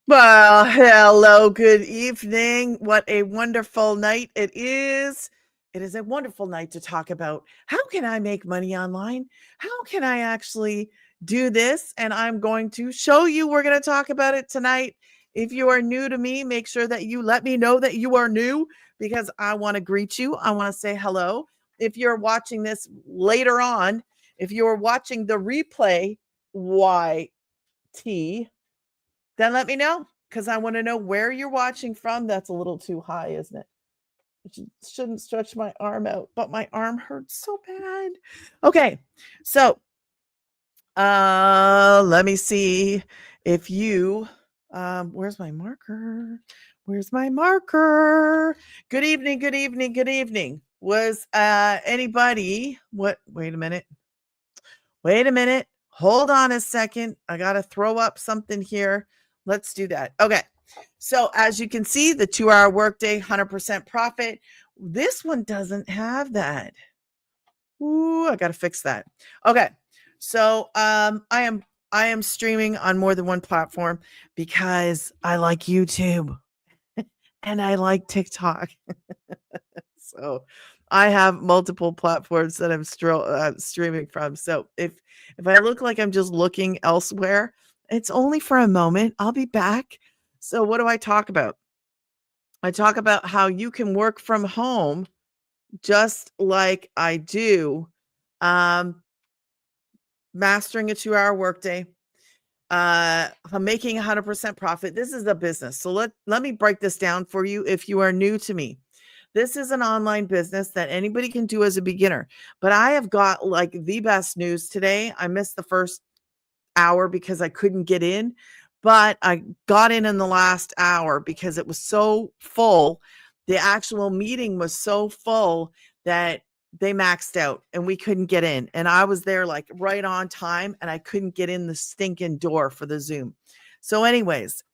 Well, hello, good evening. What a wonderful night it is. It is a wonderful night to talk about how can I make money online? How can I actually do this? And I'm going to show you. We're going to talk about it tonight. If you are new to me, make sure that you let me know that you are new because I want to greet you. I want to say hello. If you're watching this later on, if you're watching the replay, YT, then let me know because I want to know where you're watching from. That's a little too high, isn't it? Shouldn't stretch my arm out, but my arm hurts so bad. Okay, so let me see if you where's my marker? Where's my marker? Good evening, good evening, good evening. Was anybody what wait a minute. Wait a minute. Hold on a second. I got to throw up something here. Let's do that. Okay. So, as you can see, the 2-hour workday, 100% profit. This one doesn't have that. Ooh, I got to fix that. Okay. So, I am streaming on more than one platform because I like YouTube and I like TikTok. So I have multiple platforms that I'm streaming from. So if I look like I'm just looking elsewhere, it's only for a moment. I'll be back. So what do I talk about? I talk about how you can work from home just like I do, um, mastering a 2-hour workday, I'm making 100% profit. This is a business. So let me break this down for you if you are new to me. This is an online business that anybody can do as a beginner. But I have got like the best news today. I missed the first hour because I couldn't get in, but I got in the last hour because it was so full. The actual meeting was so full that they maxed out and we couldn't get in. And I was there like right on time and I couldn't get in the stinking door for the Zoom. So, anyways,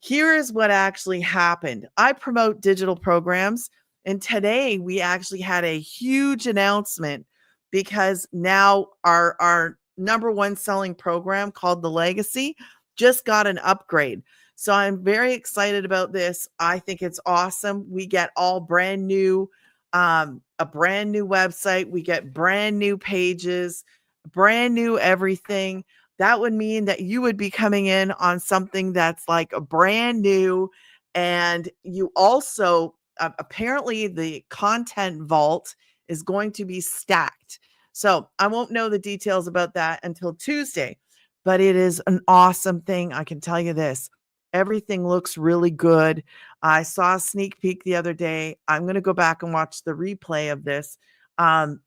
here is what actually happened. I promote digital programs, and today we actually had a huge announcement because now our number one selling program called The Legacy just got an upgrade. So I'm very excited about this. I think it's awesome. We get all brand new, a brand new website. We get brand new pages, brand new everything. That would mean that you would be coming in on something that's like a brand new. And you also, apparently, the content vault is going to be stacked. So I won't know the details about that until Tuesday, but it is an awesome thing. I can tell you this. Everything looks really good. I saw a sneak peek the other day. I'm going to go back and watch the replay of this. Um,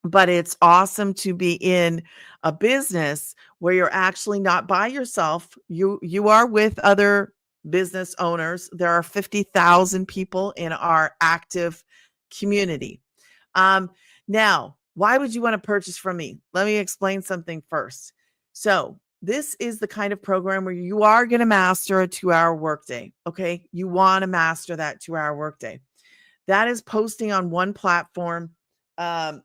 but it's awesome to be in a business where you're actually not by yourself. You are with other business owners. There are 50,000 people in our active community. Now, why would you want to purchase from me? Let me explain something first. So, this is the kind of program where you are going to master a 2-hour workday. Okay. You want to master that 2-hour workday. That is posting on one platform. Um,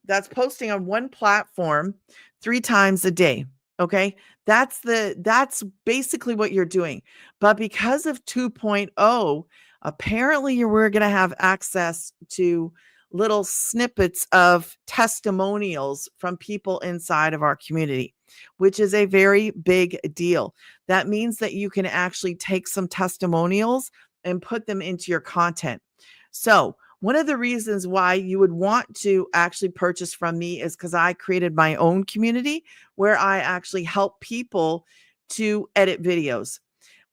that's posting on one platform 3 times a day. Okay? That's basically what you're doing. But because of 2.0, apparently we're going to have access to little snippets of testimonials from people inside of our community, which is a very big deal. That means that you can actually take some testimonials and put them into your content. So, one of the reasons why you would want to actually purchase from me is because I created my own community where I actually help people to edit videos.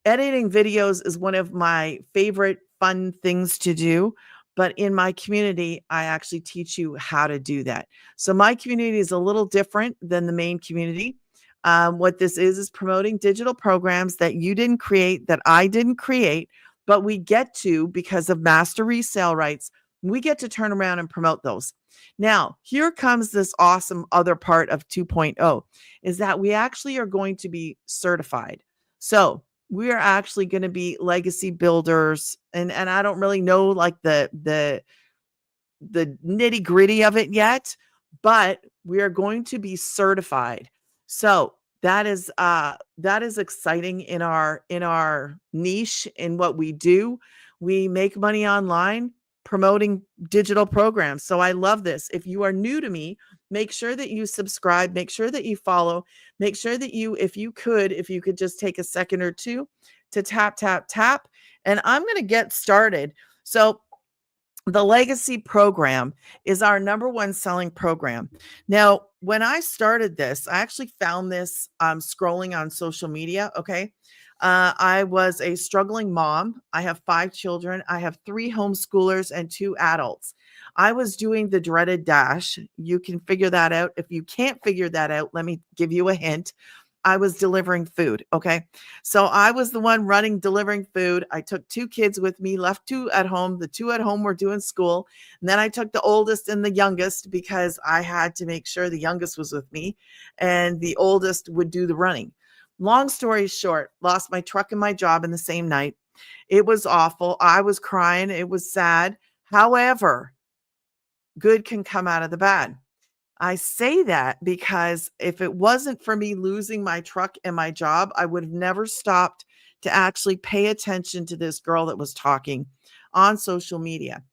Editing videos is one of my favorite fun things to do. But in my community, I actually teach you how to do that. So my community is a little different than the main community. What this is promoting digital programs that you didn't create, that I didn't create, but we get to because of master resale rights. We get to turn around and promote those. Now, here comes this awesome other part of 2.0 is that we actually are going to be certified. So we are actually going to be legacy builders, and I don't really know like the nitty-gritty of it yet, but we are going to be certified. So that is exciting in our niche in what we do. We make money online promoting digital programs. So I love this. If you are new to me, make sure that you subscribe, make sure that you follow, make sure that you, if you could just take a second or two to tap, and I'm going to get started. So the legacy program is our number one selling program. Now, when I started this, I actually found this scrolling on social media. Okay. I was a struggling mom. I have 5 children. I have 3 homeschoolers and 2 adults. I was doing the dreaded dash. You can figure that out. If you can't figure that out, let me give you a hint. I was delivering food. Okay. So I was the one running, delivering food. I took 2 kids with me, left 2 at home. The 2 at home were doing school. And then I took the oldest and the youngest because I had to make sure the youngest was with me and the oldest would do the running. Long story short, lost my truck and my job in the same night. It was awful. I was crying. It was sad. However, good can come out of the bad. I say that because if it wasn't for me losing my truck and my job, I would have never stopped to actually pay attention to this girl that was talking on social media.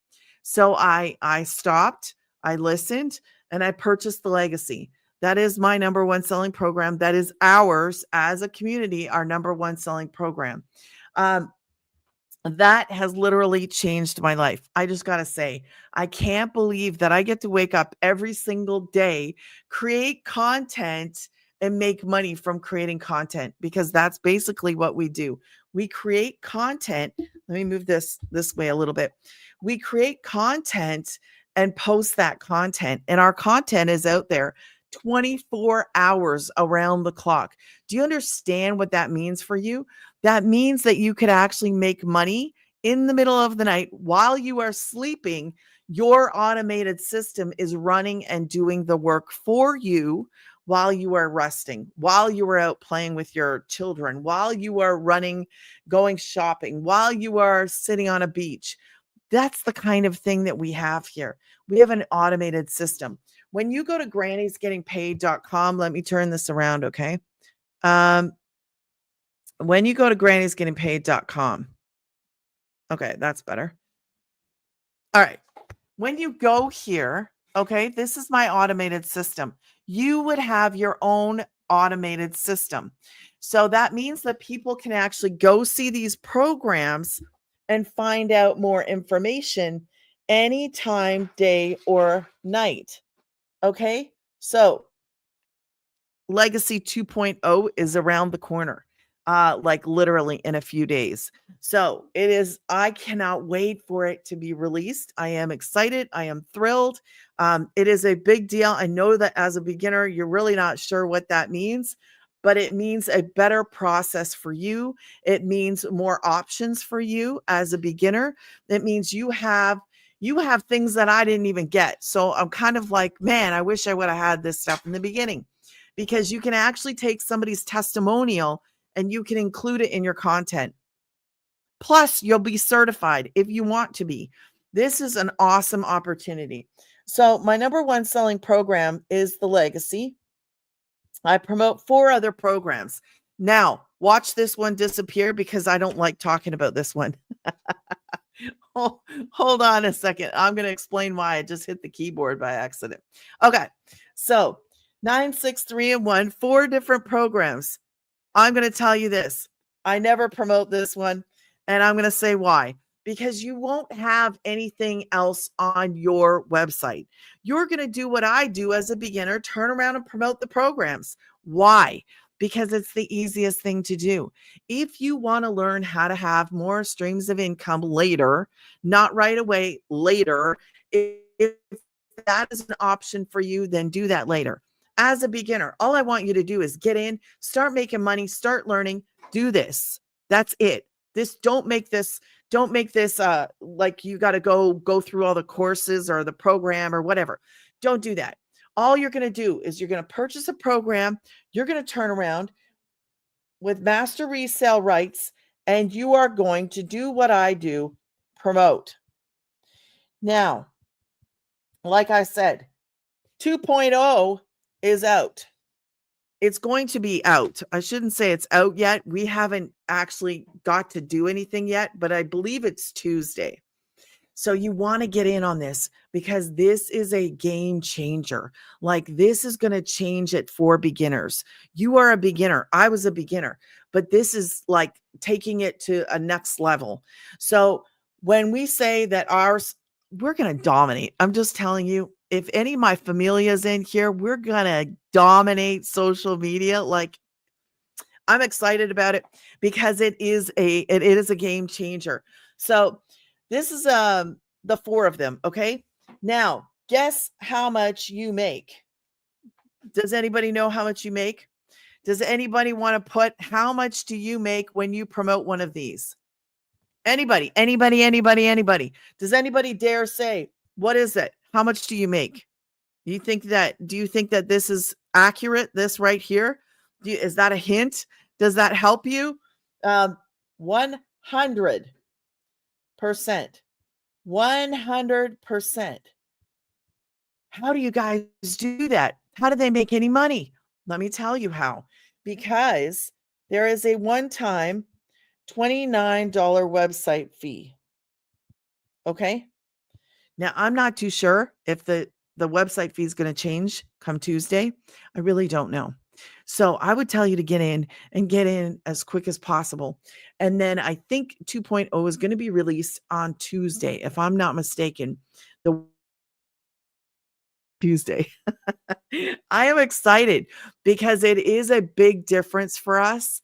So I stopped, I listened, and I purchased the legacy. That is my number one selling program. That is ours as a community, our number one selling program. Um, that has literally changed my life. I just got to say, I can't believe that I get to wake up every single day, create content, and make money from creating content because that's basically what we do. We create content. Let me move this way a little bit. We create content and post that content, and our content is out there 24 hours around the clock. Do you understand what that means for you? That means that you could actually make money in the middle of the night while you are sleeping. Your automated system is running and doing the work for you while you are resting, while you are out playing with your children, while you are running, going shopping, while you are sitting on a beach. That's the kind of thing that we have here. We have an automated system. When you go to granniesgettingpaid.com, let me turn this around, okay? Um, when you go to granniesgettingpaid.com, okay, that's better. All right. When you go here, okay, this is my automated system. You would have your own automated system. So that means that people can actually go see these programs and find out more information anytime, day or night. Okay. So Legacy 2.0 is around the corner, like literally in a few days. So it is, I cannot wait for it to be released. I am excited. I am thrilled. It is a big deal. I know that as a beginner, you're really not sure what that means, but it means a better process for you. It means more options for you as a beginner. It means you have things that I didn't even get. So I'm kind of like, man, I wish I would have had this stuff in the beginning because you can actually take somebody's testimonial and you can include it in your content. Plus, you'll be certified if you want to be. This is an awesome opportunity. So, my number one selling program is the Legacy. I promote 4 other programs. Now, watch this one disappear because I don't like talking about this one. Hold on a second. I'm going to explain why I just hit the keyboard by accident. Okay. So 963 and 1, 4 different programs. I'm going to tell you this. I never promote this one, and I'm going to say why. Because you won't have anything else on your website. You're going to do what I do as a beginner, turn around and promote the programs. Why? Because it's the easiest thing to do. If you want to learn how to have more streams of income later, not right away, later, if that is an option for you, then do that later. As a beginner, all I want you to do is get in, start making money, start learning, do this. That's it. Don't make this like you got to go through all the courses or the program or whatever. Don't do that. All you're going to do is you're going to purchase a program, you're going to turn around with master resale rights, and you are going to do what I do, promote. Now, like I said, 2.0 is out. It's going to be out. I shouldn't say it's out yet. We haven't actually got to do anything yet, but I believe it's Tuesday. So you want to get in on this because this is a game changer. Like this is going to change it for beginners. You are a beginner. I was a beginner, but this is like taking it to a next level. So when we say that ours, we're going to dominate. I'm just telling you, if any of my familia's in here, we're going to dominate social media. Like I'm excited about it because it is a game changer. So this is the four of them, okay? Now, guess how much you make. Does anybody know how much you make? Does anybody want to put how much do you make when you promote one of these? Anybody, anybody, anybody, anybody. Does anybody dare say, what is it? How much do you make? Do you think that this is accurate? This right here? Is that a hint? Does that help you? 100%. 100%. How do you guys do that? How do they make any money? Let me tell you how. Because there is a one-time $29 website fee. Okay? Now, I'm not too sure if the website fee is going to change come Tuesday. I really don't know. So I would tell you to get in as quick as possible. And then I think 2.0 is going to be released on Tuesday, if I'm not mistaken. The Tuesday. I am excited because it is a big difference for us.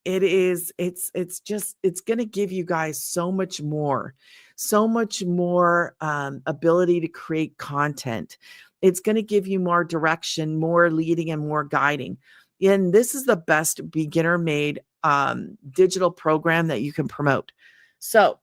It's going to give you guys so much more ability to create content. It's going to give you more direction, more leading, and more guiding. And this is the best beginner made digital program that you can promote. So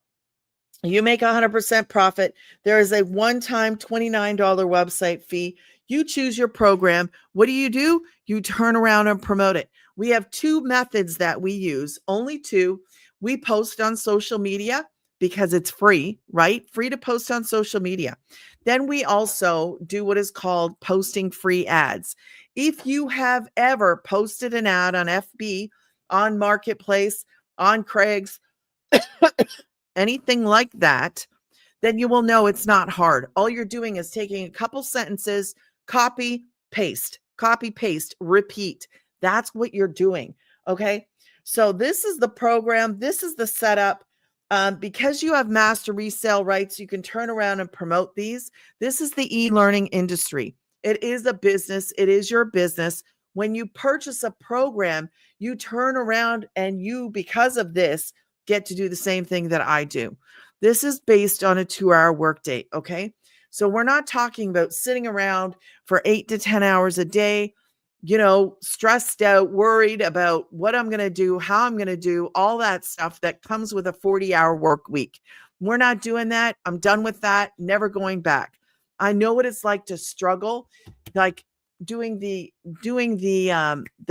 you make 100% profit. There is a one-time $29 website fee. You choose your program. What do? You turn around and promote it. We have two methods that we use, only two. We post on social media because it's free, right? Free to post on social media. Then we also do what is called posting free ads. If you have ever posted an ad on FB, on Marketplace, on Craig's, anything like that, then you will know it's not hard. All you're doing is taking a couple sentences, copy, paste, repeat. That's what you're doing. Okay. So this is the program. This is the setup. Because you have master resale rights, you can turn around and promote these. This is the e-learning industry. It is a business. It is your business. When you purchase a program, you turn around and you, because of this, get to do the same thing that I do. This is based on a 2-hour workday. Okay. So we're not talking about sitting around for 8 to 10 hours a day, stressed out, worried about what I'm going to do, how I'm going to do all that stuff that comes with a 40-hour work week. We're not doing that. I'm done with that. Never going back. I know what it's like to struggle, like doing the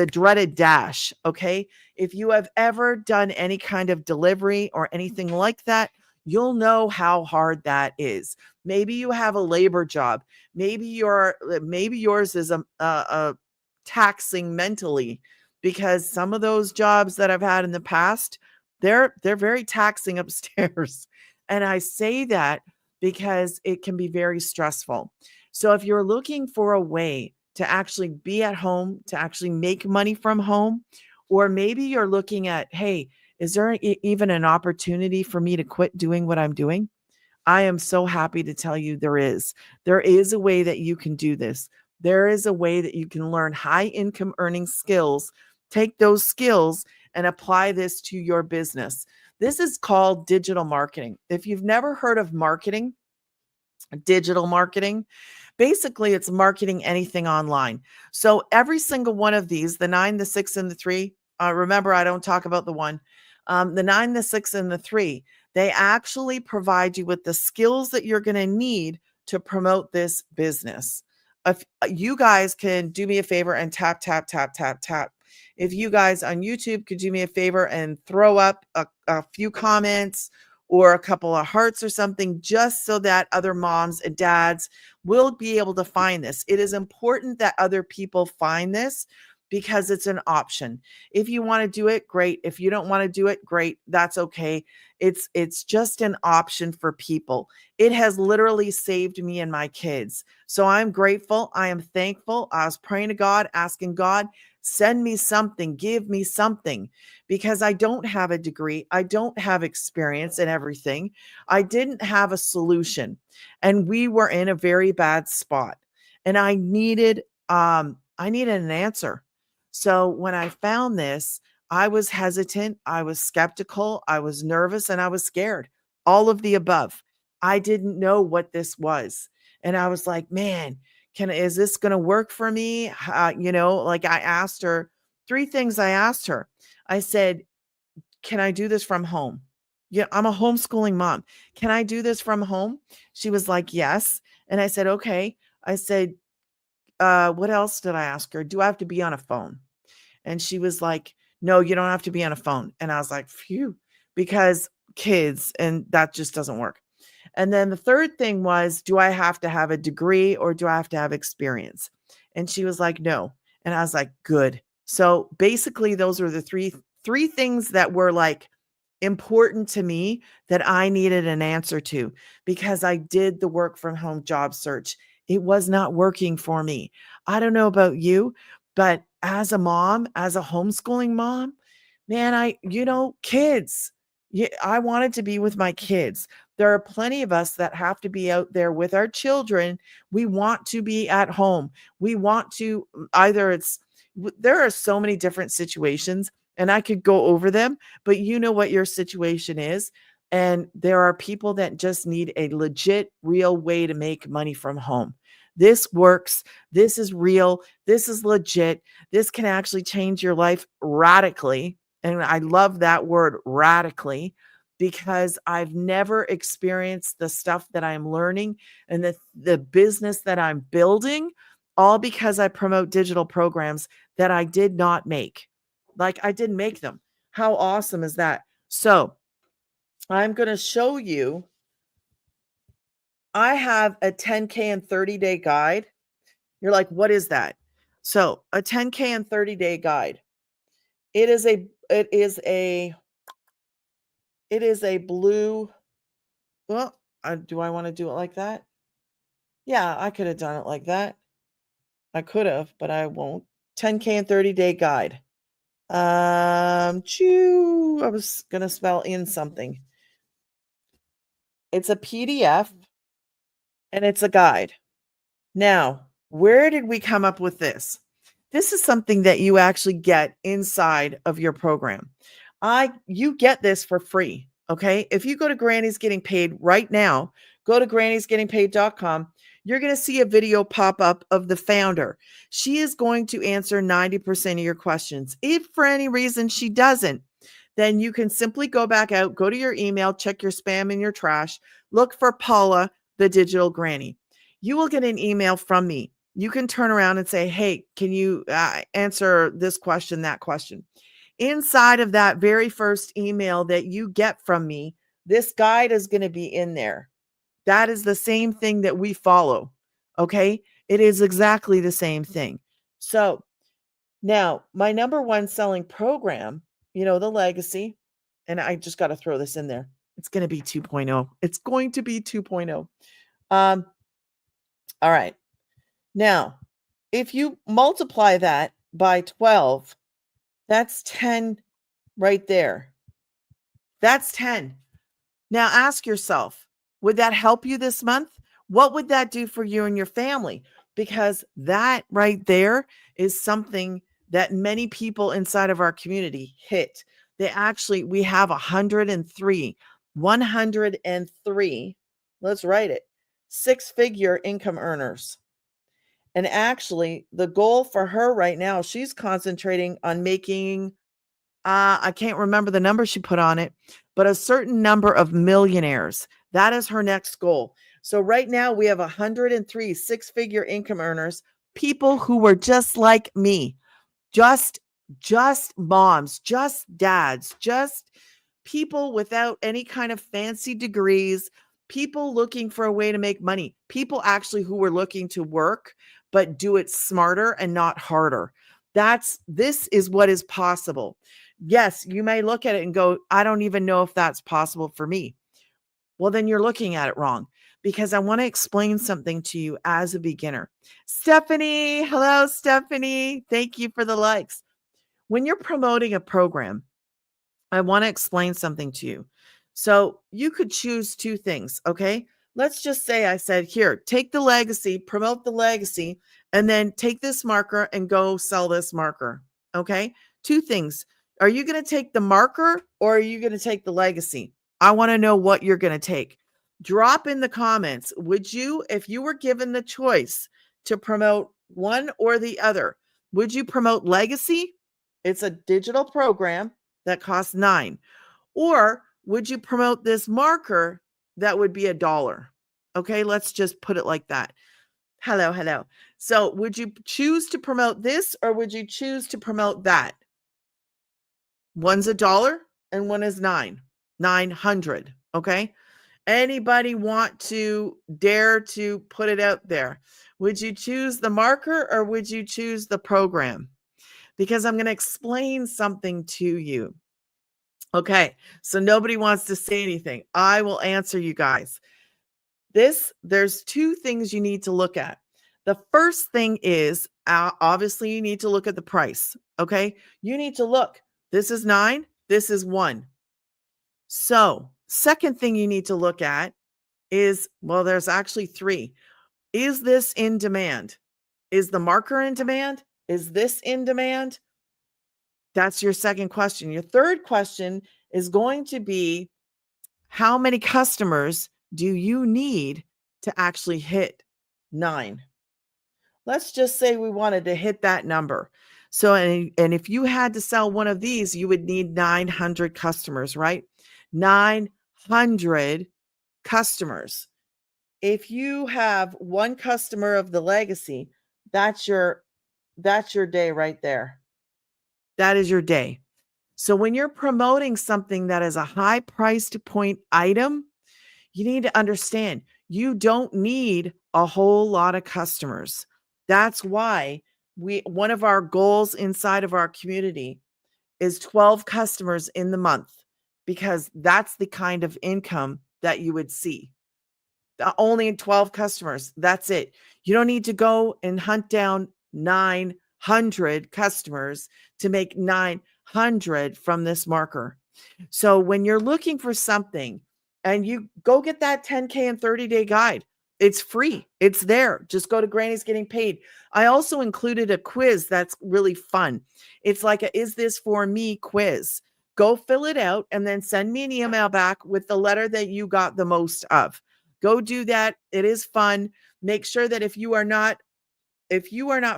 dreaded dash. Okay. If you have ever done any kind of delivery or anything like that, you'll know how hard that is. Maybe you have a labor job. Maybe yours is a taxing mentally, because some of those jobs that I've had in the past, they're very taxing upstairs. And I say that because it can be very stressful. So if you're looking for a way to actually be at home, to actually make money from home, or maybe you're looking at, hey, is there even an opportunity for me to quit doing what I'm doing? I am so happy to tell you there is. There is a way that you can do this. There is a way that you can learn high income earning skills, take those skills and apply this to your business. This is called digital marketing. If you've never heard of digital marketing, basically it's marketing anything online. So every single one of these, the 9, the 6, and the 3, remember, I don't talk about the 1, the 9, the 6, and the 3, they actually provide you with the skills that you're going to need to promote this business. If you guys can do me a favor and tap, tap, tap, tap, tap. If you guys on YouTube could do me a favor and throw up a few comments or a couple of hearts or something, just so that other moms and dads will be able to find this. It is important that other people find this, because it's an option. If you want to do it, great. If you don't want to do it, great. That's okay. It's just an option for people. It has literally saved me and my kids. So I'm grateful. I am thankful. I was praying to God, asking God, send me something, give me something, because I don't have a degree. I don't have experience in everything. I didn't have a solution. And we were in a very bad spot. And I needed an answer. So when I found this, I was hesitant, I was skeptical, I was nervous, and I was scared. All of the above. I didn't know what this was. And I was like, man, is this going to work for me? Like I asked her three things. I asked her, I said, can I do this from home? Yeah, I'm a homeschooling mom. Can I do this from home? She was like, yes. And I said, okay. I said, what else did I ask her? Do I have to be on a phone? And she was like, no, you don't have to be on a phone. And I was like, phew, because kids, and that just doesn't work. And then the third thing was, do I have to have a degree or do I have to have experience? And she was like, no. And I was like, good. So basically, those were the three things that were like important to me that I needed an answer to, because I did the work from home job search. It was not working for me. I don't know about you, but as a mom, as a homeschooling mom, man, kids. Yeah, I wanted to be with my kids. There are plenty of us that have to be out there with our children. We want to be at home. We want to either there are so many different situations, and I could go over them, but you know what your situation is. And there are people that just need a legit, real way to make money from home. This works. This is real. This is legit. This can actually change your life radically. And I love that word, radically, because I've never experienced the stuff that I'm learning and the business that I'm building, all because I promote digital programs that I did not make. Like, I didn't make them. How awesome is that? So I'm going to show you. I have a 10K and 30-day guide. You're like, what is that? So a 10K and 30-day guide. It is a blue. Well, do I want to do it like that? Yeah, I could have done it like that. I could have, but I won't. 10K and 30-day guide. I was gonna spell in something. It's a PDF and it's a guide. Now, where did we come up with this? This is something that you actually get inside of your program. You get this for free. Okay. If you go to Granny's Getting Paid right now, go to grannysgettingpaid.com. You're going to see a video pop up of the founder. She is going to answer 90% of your questions. If for any reason she doesn't, then you can simply go back out, go to your email, check your spam and your trash, look for Paula, the Digital Granny. You will get an email from me. You can turn around and say, hey, can you answer this question, that question? Inside of that very first email that you get from me, this guide is going to be in there. That is the same thing that we follow. Okay. It is exactly the same thing. So now my number one selling program, the legacy, and I just got to throw this in there. It's going to be 2.0. It's going to be 2.0. All right. Now, if you multiply that by 12, that's 10 right there. That's 10. Now ask yourself, would that help you this month? What would that do for you and your family? Because that right there is something that many people inside of our community hit. We have 103, let's write it, six-figure income earners. And actually, the goal for her right now, she's concentrating on making, I can't remember the number she put on it, but a certain number of millionaires. That is her next goal. So right now we have 103 six-figure income earners, people who were just like me, just moms, just dads, just people without any kind of fancy degrees, people looking for a way to make money, people actually who were looking to work, but do it smarter and not harder. This is what is possible. Yes, you may look at it and go, I don't even know if that's possible for me. Well, then you're looking at it wrong, because I want to explain something to you as a beginner. Stephanie, hello, Stephanie. Thank you for the likes. When you're promoting a program, I want to explain something to you. So you could choose two things. Okay. Let's just say I said, here, take the legacy, promote the legacy, and then take this marker and go sell this marker. Okay. Two things. Are you going to take the marker or are you going to take the legacy? I want to know what you're going to take. Drop in the comments. Would you, if you were given the choice to promote one or the other, would you promote legacy? It's a digital program that costs $9. Or would you promote this marker that would be $1? Okay, let's just put it like that. Hello, hello. So would you choose to promote this or would you choose to promote that? One's $1 and one is 900. Okay. Anybody want to dare to put it out there? Would you choose the marker or would you choose the program? Because I'm going to explain something to you. Okay, so nobody wants to say anything. I will answer you guys. There's two things you need to look at. The first thing is, obviously, you need to look at the price. Okay, you need to look. This is 9, this is 1. So, second thing you need to look at is, well, there's actually 3. Is this in demand? Is the marker in demand? Is this in demand? That's your second question. Your third question is going to be, how many customers do you need to actually hit 9? Let's just say we wanted to hit that number. So, and if you had to sell one of these, you would need 900 customers, right? 900 customers. If you have one customer of the legacy, that's your day right there. That is your day. So when you're promoting something that is a high priced point item, you need to understand you don't need a whole lot of customers. That's why one of our goals inside of our community is 12 customers in the month, because that's the kind of income that you would see. Only 12 customers. That's it. You don't need to go and hunt down 900 customers to make 900 from this marker. So when you're looking for something, and you go get that 10K and 30-day guide, it's free. It's there. Just go to Granny's Getting Paid. I also included a quiz that's really fun. It's like a "Is this for me?" quiz. Go fill it out and then send me an email back with the letter that you got the most of. Go do that. It is fun. Make sure that if you are not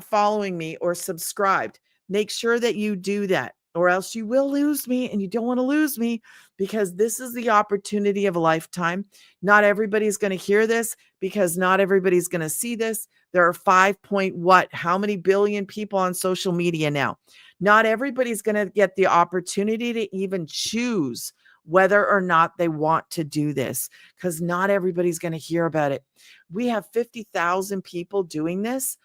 following me or subscribed, make sure that you do that, or else you will lose me, and you don't want to lose me, because this is the opportunity of a lifetime. Not everybody's going to hear this, because not everybody's going to see this. There are 5 point what? How many billion people on social media now? Not everybody's going to get the opportunity to even choose whether or not they want to do this, because not everybody's going to hear about it. We have 50,000 people doing this.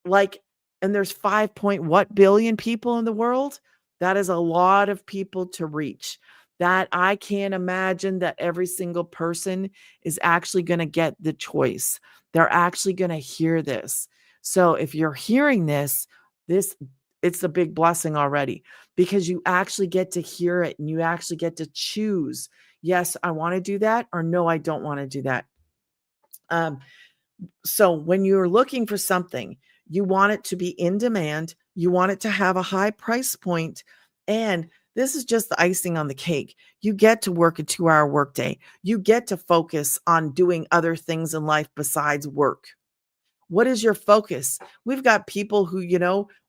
And there's 5 point what billion people in the world. That is a lot of people to reach. That I can't imagine that every single person is actually going to get the choice. They're actually going to hear this. So if you're hearing this, it's a big blessing already, because you actually get to hear it and you actually get to choose. Yes, I want to do that, or no, I don't want to do that. So when you're looking for something, you want it to be in demand. You want it to have a high price point. And this is just the icing on the cake. You get to work a 2-hour workday. You get to focus on doing other things in life besides work. What is your focus? We've got people who,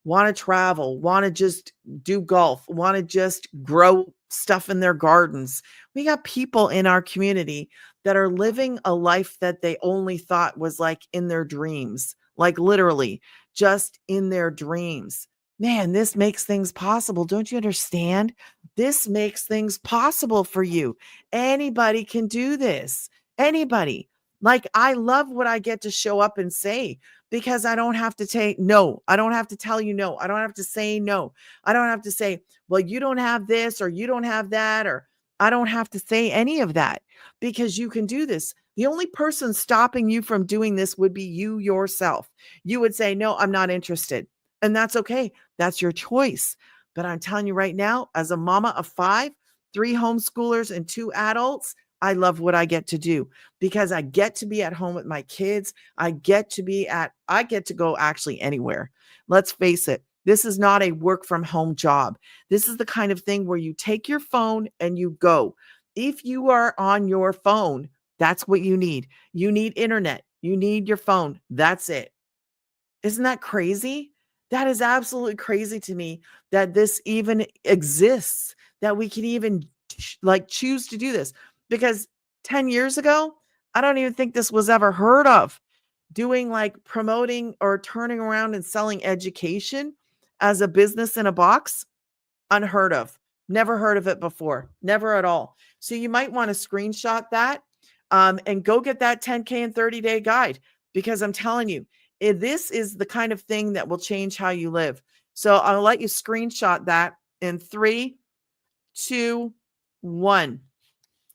want to travel, want to just do golf, want to just grow stuff in their gardens. We got people in our community that are living a life that they only thought was like in their dreams, like literally just in their dreams. Man, this makes things possible. Don't you understand? This makes things possible for you. Anybody can do this. Anybody. Like, I love what I get to show up and say because I don't have to take no. I don't have to tell you no. I don't have to say no. I don't have to say, well, you don't have this or you don't have that, or I don't have to say any of that because you can do this. The only person stopping you from doing this would be you yourself. You would say, no, I'm not interested. And that's okay. That's your choice. But I'm telling you right now, as a mama of five, three homeschoolers, and two adults, I love what I get to do because I get to be at home with my kids. I get to go actually anywhere. Let's face it. This is not a work from home job. This is the kind of thing where you take your phone and you go. If you are on your phone, that's what you need. You need internet. You need your phone. That's it. Isn't that crazy? That is absolutely crazy to me that this even exists, that we can even like choose to do this. Because 10 years ago, I don't even think this was ever heard of. Doing like promoting or turning around and selling education as a business in a box, unheard of. Never heard of it before. Never at all. So you might want to screenshot that and go get that 10K and 30-day guide because I'm telling you, this is the kind of thing that will change how you live. So I'll let you screenshot that in 3, 2, 1.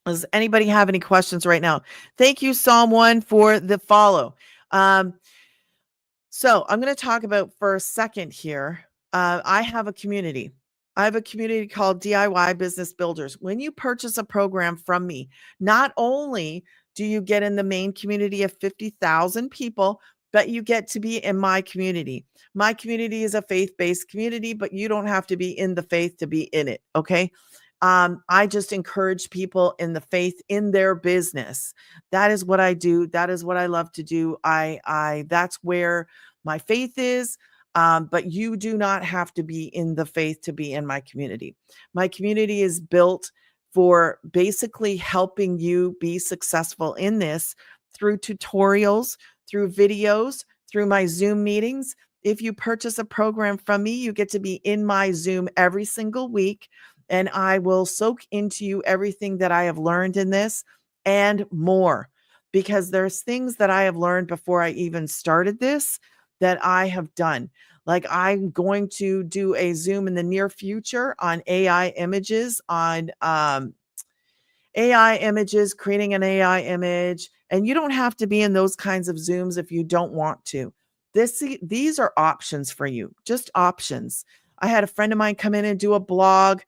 Does anybody have any questions right now? Thank you, Psalm 1, for the follow. So I'm going to talk about for a second here. I have a community. I have a community called DIY Business Builders. When you purchase a program from me, not only do you get in the main community of 50,000 people, but you get to be in my community. My community is a faith-based community, but you don't have to be in the faith to be in it. Okay. I just encourage people in the faith in their business. That is what I do. That is what I love to do. That's where my faith is. But you do not have to be in the faith to be in my community. My community is built for basically helping you be successful in this through tutorials, through videos, through my Zoom meetings. If you purchase a program from me, you get to be in my Zoom every single week, and I will soak into you everything that I have learned in this and more, because there's things that I have learned before I even started this that I have done. Like, I'm going to do a Zoom in the near future on AI images, creating an AI image. And you don't have to be in those kinds of Zooms if you don't want to. These are options for you, just options. I had a friend of mine come in and do a blog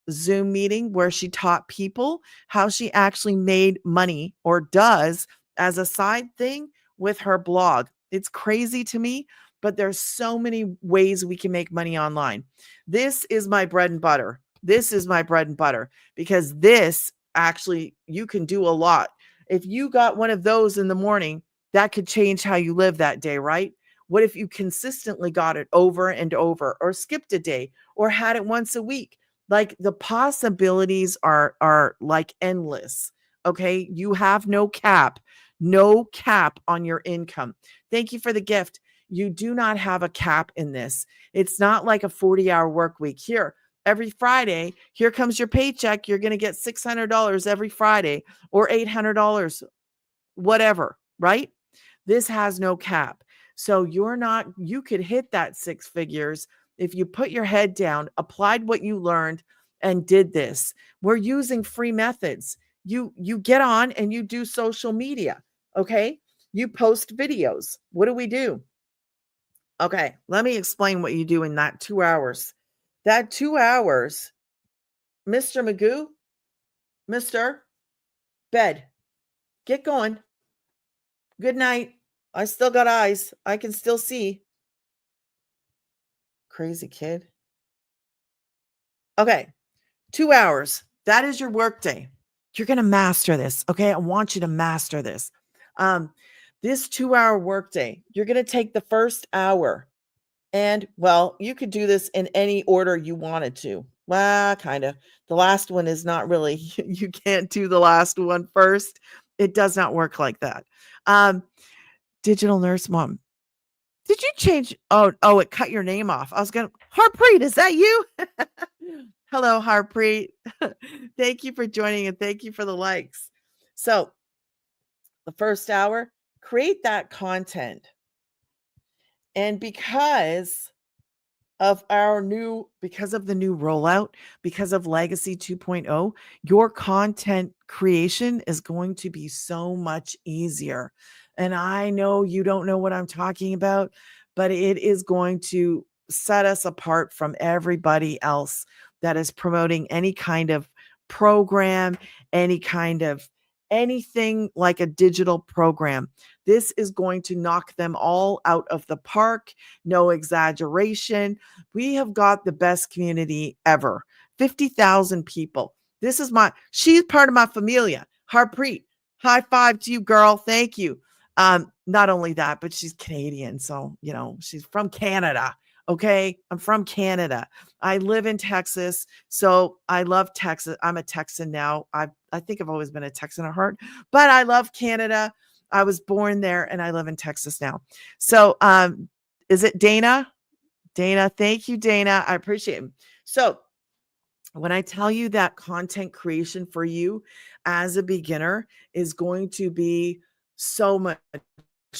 Zoom meeting where she taught people how she actually made money, or does, as a side thing with her blog. It's crazy to me, but there's so many ways we can make money online. This is my bread and butter. This is my bread and butter because this actually, you can do a lot. If you got one of those in the morning, that could change how you live that day, right? What if you consistently got it over and over, or skipped a day, or had it once a week? Like, the possibilities are like endless. Okay. You have no cap on your income. Thank you for the gift. You do not have a cap in this. It's not like a 40-hour work week. Here, every Friday, here comes your paycheck. You're going to get $600 every Friday, or $800, whatever, right? This has no cap. So you could hit that 6 figures if you put your head down, applied what you learned, and did this. We're using free methods. You get on and you do social media. Okay. You post videos. What do we do? Okay. Let me explain what you do in that 2 hours. That 2 hours, Mr. Magoo, Mr. Bed, get going. Good night. I still got eyes. I can still see. Crazy kid. Okay. 2 hours. That is your work day. You're going to master this. Okay. I want you to master this. This 2-hour workday, you're going to take the first hour, and, well, you could do this in any order you wanted to. Well, kind of. The last one is not really, you can't do the last one first. It does not work like that. Digital nurse mom. Did you change? Oh, it cut your name off. I was going to, Harpreet, is that you? Hello, Harpreet. Thank you for joining and thank you for the likes. So the first hour, create that content. And because of the new rollout, because of Legacy 2.0, your content creation is going to be so much easier. And I know you don't know what I'm talking about, but it is going to set us apart from everybody else that is promoting any kind of program, any kind of anything like a digital program. This is going to knock them all out of the park. No exaggeration. We have got the best community ever. 50,000 people. She's part of my familia. Harpreet, high five to you, girl. Thank you. Not only that, but she's Canadian. So, she's from Canada. Okay. I'm from Canada. I live in Texas. So I love Texas. I'm a Texan now. I think I've always been a Texan at heart, but I love Canada. I was born there and I live in Texas now. So, is it Dana? Dana, thank you, Dana. I appreciate it. So, when I tell you that content creation for you as a beginner is going to be so much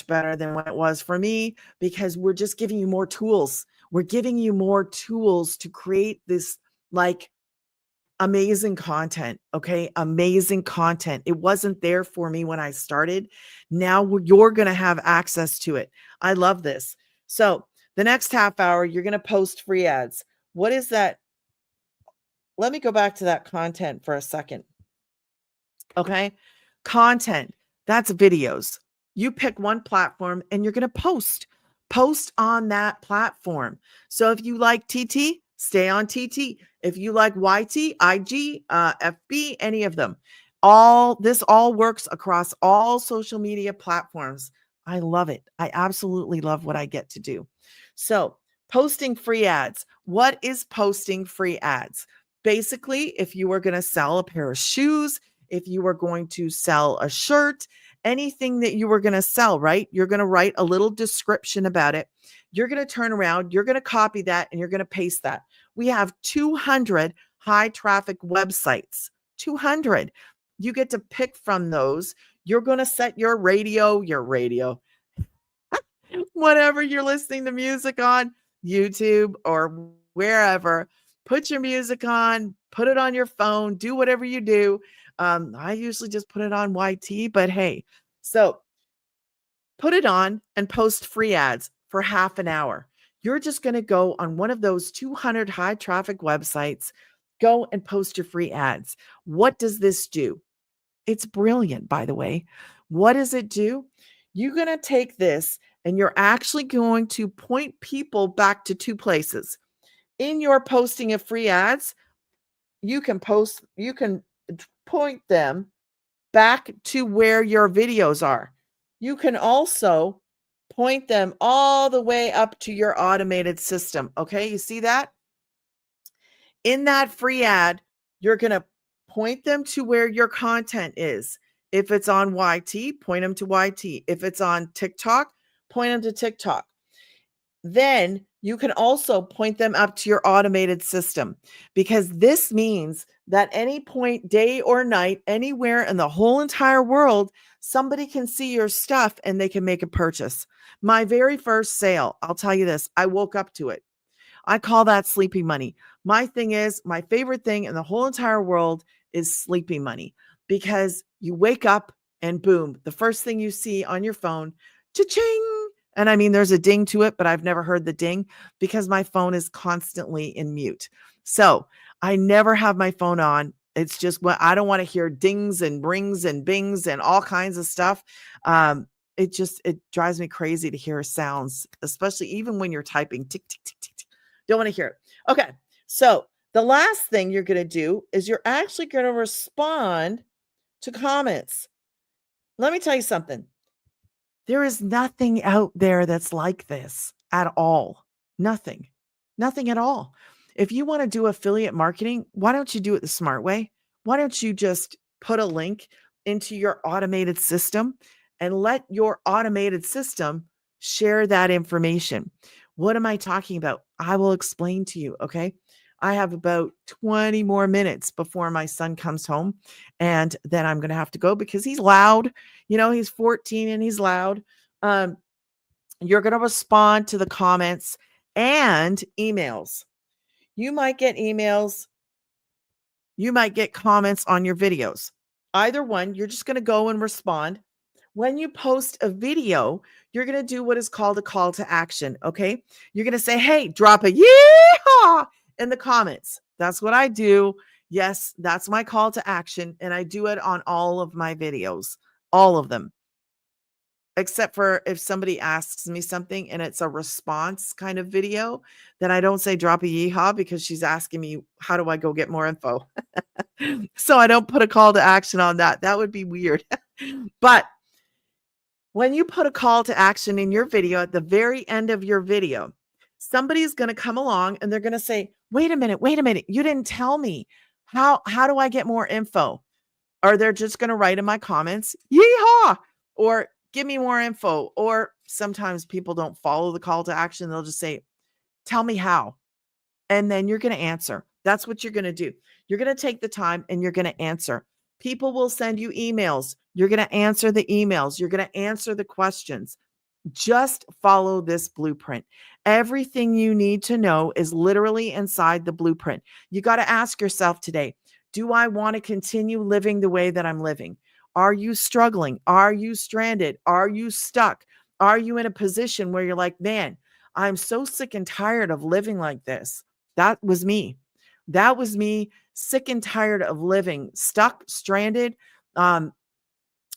better than what it was for me, because we're just giving you more tools. We're giving you more tools to create this like amazing content. Okay. Amazing content. It wasn't there for me when I started. Now you're going to have access to it. I love this. So, the next half hour, you're going to post free ads. What is that? Let me go back to that content for a second. Okay. Content, that's videos. You pick one platform and you're going to post on that platform. So if you like TT, stay on TT. If you like YT, IG, FB, any of them, this all works across all social media platforms. I love it. I absolutely love what I get to do. So posting free ads. What is posting free ads? Basically, if you were going to sell a pair of shoes, if you were going to sell a shirt, anything that you were going to sell, right? You're going to write a little description about it. You're going to turn around, you're going to copy that, and you're going to paste that. We have 200 high traffic websites. 200. You get to pick from those. You're going to set your radio, whatever you're listening to music on, YouTube or wherever. Put your music on, put it on your phone, do whatever you do. I usually just put it on YT, but hey, so put it on and post free ads for half an hour. You're just going to go on one of those 200 high traffic websites, go and post your free ads. What does this do? It's brilliant, by the way. What does it do? You're going to take this and you're actually going to point people back to two places. In your posting of free ads, you can point them back to where your videos are. You can also point them all the way up to your automated system. Okay, you see that? In that free ad, you're going to point them to where your content is. If it's on YT, point them to YT. If it's on TikTok, point them to TikTok. Then you can also point them up to your automated system, because this means that any point, day or night, anywhere in the whole entire world, somebody can see your stuff and they can make a purchase. My very first sale, I'll tell you this, I woke up to it. I call that sleeping money. My favorite thing in the whole entire world is sleeping money, because you wake up and boom, the first thing you see on your phone, cha-ching. And I mean, there's a ding to it, but I've never heard the ding because my phone is constantly in mute. So I never have my phone on. It's just what I don't want to hear dings and rings and bings and all kinds of stuff. It drives me crazy to hear sounds, especially even when you're typing tick, tick, tick, tick, tick. Don't want to hear it. Okay. So the last thing you're going to do is you're actually going to respond to comments. Let me tell you something. There is nothing out there that's like this at all. Nothing. Nothing at all. If you want to do affiliate marketing, why don't you do it the smart way? Why don't you just put a link into your automated system and let your automated system share that information? What am I talking about? I will explain to you, okay? I have about 20 more minutes before my son comes home, and then I'm going to have to go because he's loud. He's 14 and he's loud. Um, you're going to respond to the comments and emails. You might get emails, you might get comments on your videos. Either one, you're just going to go and respond. When you post a video, you're going to do what is called a call to action. Okay. You're going to say, hey, drop a yeehaw in the comments. That's what I do. Yes, that's my call to action. And I do it on all of my videos, all of them, except for if somebody asks me something and it's a response kind of video, then I don't say drop a yeehaw because she's asking me, how do I go get more info? So I don't put a call to action on that. That would be weird. But when you put a call to action in your video at the very end of your video, somebody's going to come along and they're going to say, wait a minute. You didn't tell me. How do I get more info? Or they're just going to write in my comments, yeehaw, or give me more info. Or sometimes people don't follow the call to action. They'll just say, tell me how. And then you're going to answer. That's what you're going to do. You're going to take the time and you're going to answer. People will send you emails. You're going to answer the emails. You're going to answer the questions. Just follow this blueprint. Everything you need to know is literally inside the blueprint. You got to ask yourself today, do I want to continue living the way that I'm living? Are you struggling? Are you stranded? Are you stuck? Are you in a position where you're like, man, I'm so sick and tired of living like this? That was me. That was me, sick and tired of living, stuck, stranded. Um,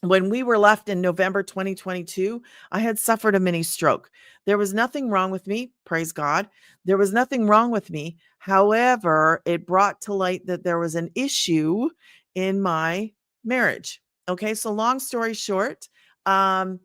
when we were left in November 2022, I had suffered a mini stroke. There was nothing wrong with me, praise God. There was nothing wrong with me. However, it brought to light that there was an issue in my marriage. Okay, so long story short, um,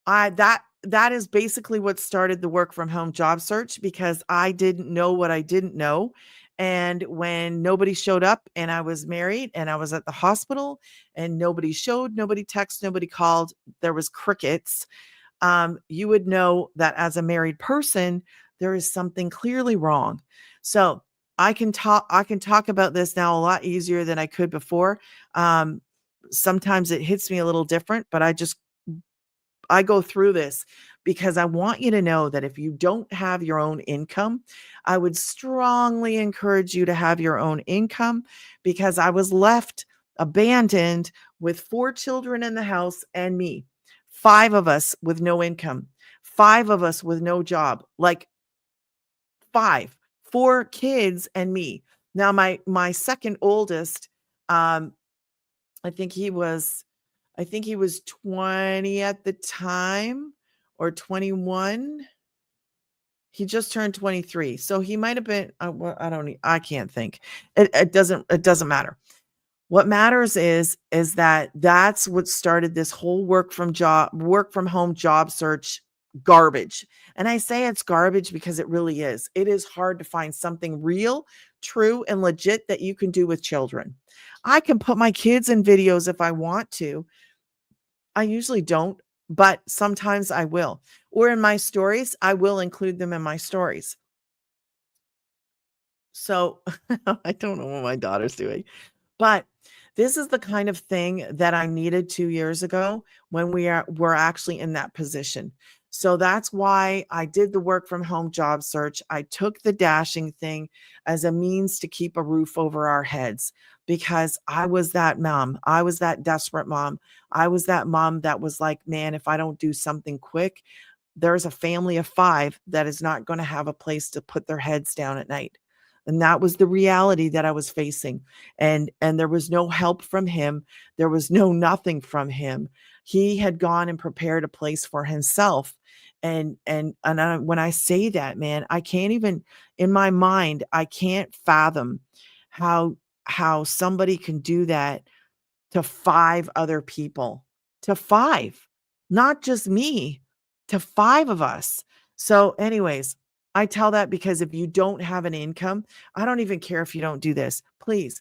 that is basically what started the work from home job search because I didn't know what I didn't know. And when nobody showed up and I was married and I was at the hospital and nobody showed, nobody texted, nobody called, there was crickets. You would know that as a married person, there is something clearly wrong. So I can talk about this now a lot easier than I could before. Um, Sometimes it hits me a little different, but I go through this because I want you to know that if you don't have your own income, I would strongly encourage you to have your own income because I was left abandoned with 4 children in the house and me, 5 of us with no income, 5 of us with no job, like 4 kids and me. Now, my second oldest, um, I think he was I think he was 20 at the time or 21. He just turned 23. So he might have been well, I can't think. It doesn't matter. What matters is that that's what started this whole work from home job search garbage. And I say it's garbage because it really is. It is hard to find something real, true, and legit that you can do with children. I can put my kids in videos if I want to. I usually don't, but sometimes I will. Or in my stories, I will include them in my stories. So I don't know what my daughter's doing. But this is the kind of thing that I needed 2 years ago when we're actually in that position. So that's why I did the work from home job search. I took the dashing thing as a means to keep a roof over our heads because I was that mom. I was that desperate mom. I was that mom that was like, man, if I don't do something quick, there's a family of 5 that is not going to have a place to put their heads down at night. And that was the reality that I was facing. And there was no help from him. There was no nothing from him. He had gone and prepared a place for himself. When I say that, man, I can't even in my mind, I can't fathom how how somebody can do that to 5 other people, to 5, not just me, to 5 of us. So, anyways, I tell that because if you don't have an income, I don't even care if you don't do this. Please,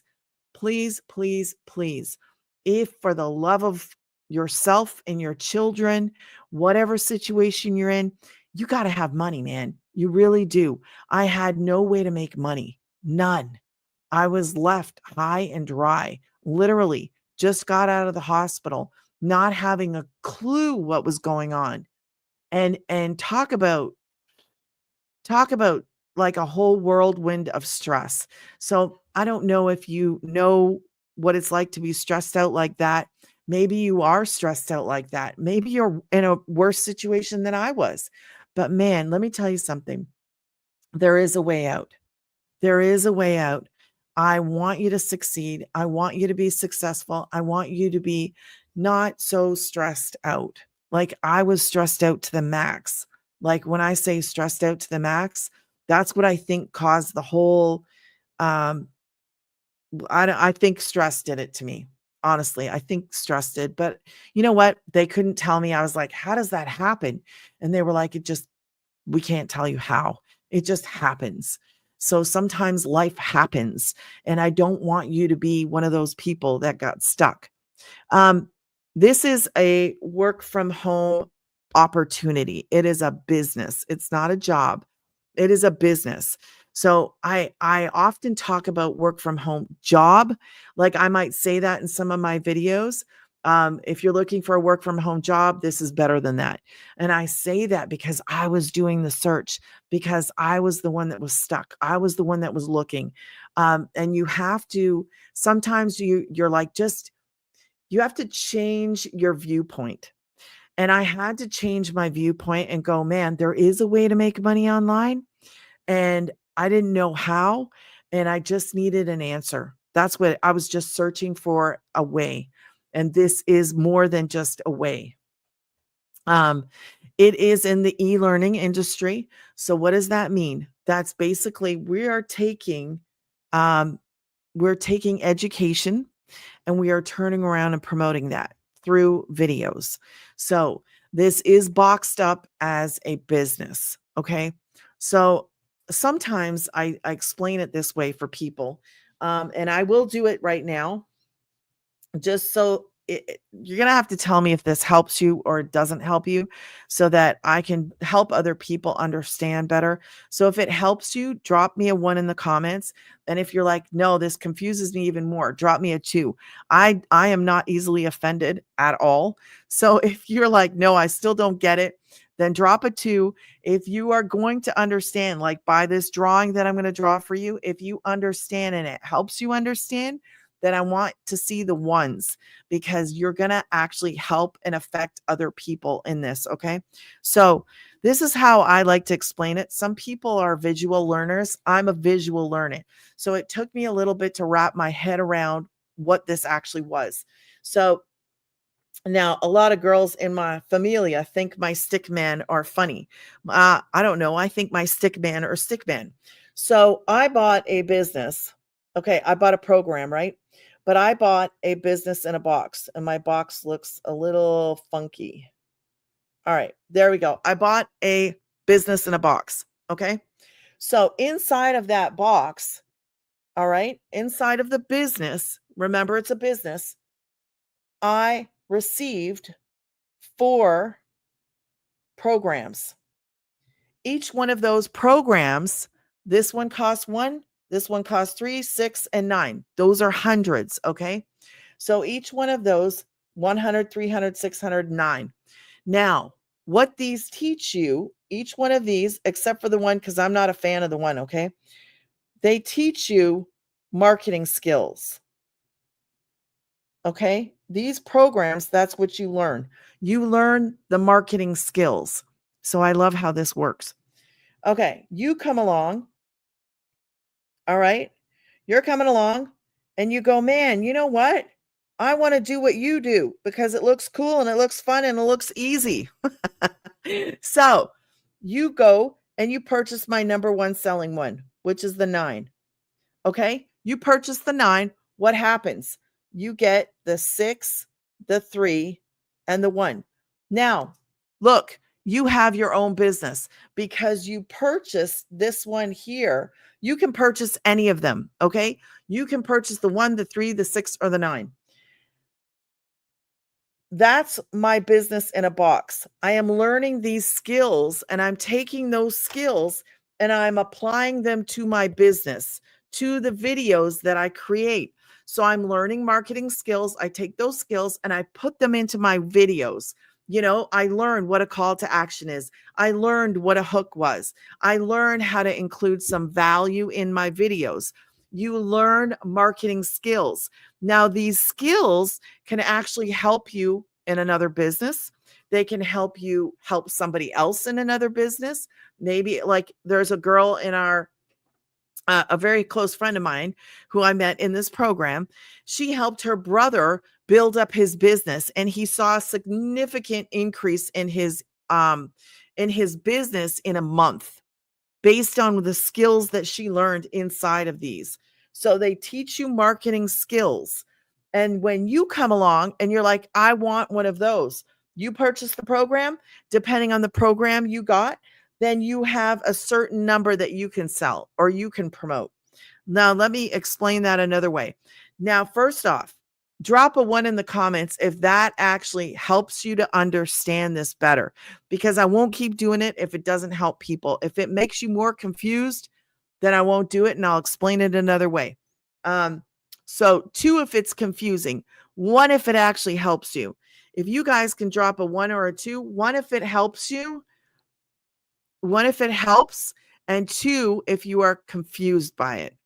please, please, please, if for the love of yourself and your children, whatever situation you're in, you got to have money, man. You really do. I had no way to make money. None. I was left high and dry, literally just got out of the hospital, not having a clue what was going on. And talk about like a whole whirlwind of stress. So I don't know if you know what it's like to be stressed out like that. Maybe you are stressed out like that. Maybe you're in a worse situation than I was. But man, let me tell you something. There is a way out. There is a way out. I want you to succeed. I want you to be successful. I want you to be not so stressed out. Like I was stressed out to the max. Like when I say stressed out to the max, that's what I think caused the whole um I think stress did it to me. Honestly, I think stress did. But you know what? They couldn't tell me. I was like, "How does that happen?" And they were like, "It just we can't tell you how. It just happens." So sometimes life happens, and I don't want you to be one of those people that got stuck. Um, this is a work from home opportunity. It is a business. It's not a job. It is a business. So I often talk about work from home job. Like I might say that in some of my videos. If you're looking for a work from home job, this is better than that. And I say that because I was doing the search, because I was the one that was stuck. I was the one that was looking. And you have to sometimes you're like just you have to change your viewpoint. And I had to change my viewpoint and go, man, there is a way to make money online. And I didn't know how. And I just needed an answer. That's what I was just searching for a way. And this is more than just a way. Um, it is in the e-learning industry. So what does that mean? That's basically um, we're taking education and we are turning around and promoting that through videos. So this is boxed up as a business. Okay. So sometimes I explain it this way for people. And I will do it right now just so you're going to have to tell me if this helps you or it doesn't help you so that I can help other people understand better. So if it helps you, drop me a 1 in the comments. And if you're like, no, this confuses me even more, drop me a 2. I am not easily offended at all. So if you're like, no, I still don't get it, then drop a 2. If you are going to understand, like by this drawing that I'm going to draw for you, if you understand and it helps you understand, then I want to see the ones because you're going to actually help and affect other people in this. Okay. So, this is how I like to explain it. Some people are visual learners. I'm a visual learner. So, it took me a little bit to wrap my head around what this actually was. So, now, a lot of girls in my familia think my stick man are funny. I don't know. I think my stick man or stick man. So I bought a business. Okay, I bought a program, right? But I bought a business in a box, and my box looks a little funky. All right, there we go. I bought a business in a box. Okay. So inside of that box, all right, inside of the business, remember it's a business, I received 4 programs. Each one of those programs, this one costs 1, this one costs 3, 6, and 9. Those are hundreds, okay? So each one of those 100, 300, 600, 9. Now, what these teach you, each one of these, except for the one, because I'm not a fan of the one, okay? They teach you marketing skills. Okay. These programs, that's what you learn. You learn the marketing skills. So I love how this works. Okay. You come along. All right. You're coming along and you go, man, you know what? I want to do what you do because it looks cool and it looks fun and it looks easy. So you go and you purchase my number one selling one, which is the 9. Okay. You purchase the 9. What happens? You get the 6, the 3, and the 1. Now, look, you have your own business because you purchased this one here. You can purchase any of them. Okay. You can purchase the 1, the 3, the 6, or the 9. That's my business in a box. I am learning these skills and I'm taking those skills and I'm applying them to my business to the videos that I create. So I'm learning marketing skills. I take those skills and I put them into my videos. I learned what a call to action is. I learned what a hook was. I learned how to include some value in my videos. You learn marketing skills. Now, these skills can actually help you in another business. They can help you help somebody else in another business. Maybe like there's a girl in a very close friend of mine who I met in this program. She helped her brother build up his business, and he saw a significant increase in his business in a month based on the skills that she learned inside of these. So they teach you marketing skills. And when you come along and you're like, I want one of those, you purchase the program, depending on the program you got, then you have a certain number that you can sell or you can promote. Now, let me explain that another way. Now, first off, drop a 1 in the comments if that actually helps you to understand this better, because I won't keep doing it if it doesn't help people. If it makes you more confused, then I won't do it and I'll explain it another way. So 2 if it's confusing, 1 if it actually helps you. If you guys can drop a 1 or a 2, 1 if it helps you, 1 if it helps, and 2 if you are confused by it.